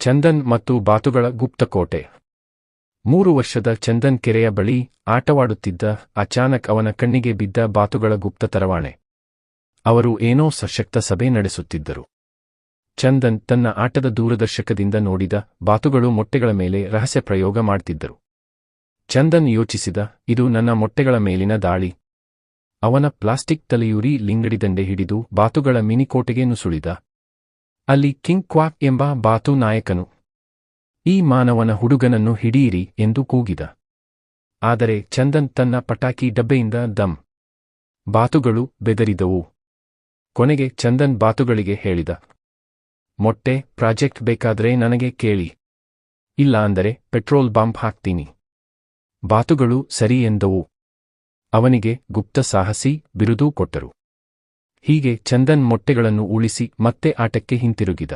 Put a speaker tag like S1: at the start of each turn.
S1: ಚಂದನ್ ಮತ್ತು ಬಾತುಗಳ ಗುಪ್ತಕೋಟೆ. 3 ವರ್ಷದ ಚಂದನ್ ಕೆರೆಯ ಬಳಿ ಆಟವಾಡುತ್ತಿದ್ದ. ಅಚಾನಕ್ ಅವನ ಕಣ್ಣಿಗೆ ಬಿದ್ದ ಬಾತುಗಳ ಗುಪ್ತ ತರವಾಣೆ. ಅವರು ಏನೋ ಸಶಕ್ತ ಸಭೆ ನಡೆಸುತ್ತಿದ್ದರು. ಚಂದನ್ ತನ್ನ ಆಟದ ದೂರದರ್ಶಕದಿಂದ ನೋಡಿದ. ಬಾತುಗಳು ಮೊಟ್ಟೆಗಳ ಮೇಲೆ ರಹಸ್ಯ ಪ್ರಯೋಗ ಮಾಡ್ತಿದ್ದರು. ಚಂದನ್ ಯೋಚಿಸಿದ, ಇದು ನನ್ನ ಮೊಟ್ಟೆಗಳ ಮೇಲಿನ ದಾಳಿ. ಅವನ ಪ್ಲಾಸ್ಟಿಕ್ ತಲೆಯೂರಿ ಲಿಂಗಡಿದಂಡೆ ಹಿಡಿದು ಬಾತುಗಳ ಮಿನಿಕೋಟೆಗೆ ನುಸುಳಿದ. ಅಲ್ಲಿ ಕಿಂಗ್ ಕ್ವಾಕ್ ಎಂಬ ಬಾತು ನಾಯಕನು. ಈ ಮಾನವನ ಹುಡುಗನನ್ನು ಹಿಡಿಯಿರಿ ಎಂದು ಕೂಗಿದ. ಆದರೆ ಚಂದನ್ ತನ್ನ ಪಟಾಕಿ ಡಬ್ಬೆಯಿಂದ ದಮ್. ಬಾತುಗಳು ಬೆದರಿದವು. ಕೊನೆಗೆ ಚಂದನ್ ಬಾತುಗಳಿಗೆ ಹೇಳಿದ, ಮೊಟ್ಟೆ ಪ್ರಾಜೆಕ್ಟ್ ಬೇಕಾದ್ರೆ ನನಗೆ ಕೇಳಿ. ಇಲ್ಲ ಅಂದರೆ ಪೆಟ್ರೋಲ್ ಬಾಂಬ್ ಹಾಕ್ತೀನಿ. ಬಾತುಗಳು ಸರಿ ಎಂದವು. ಅವನಿಗೆ ಗುಪ್ತ ಸಾಹಸಿ ಬಿರುದೂ ಕೊಟ್ಟರು. ಹೀಗೆ ಚಂದನ್ ಮೊಟ್ಟೆಗಳನ್ನು ಉಳಿಸಿ ಮತ್ತೆ ಆಟಕ್ಕೆ ಹಿಂತಿರುಗಿದ.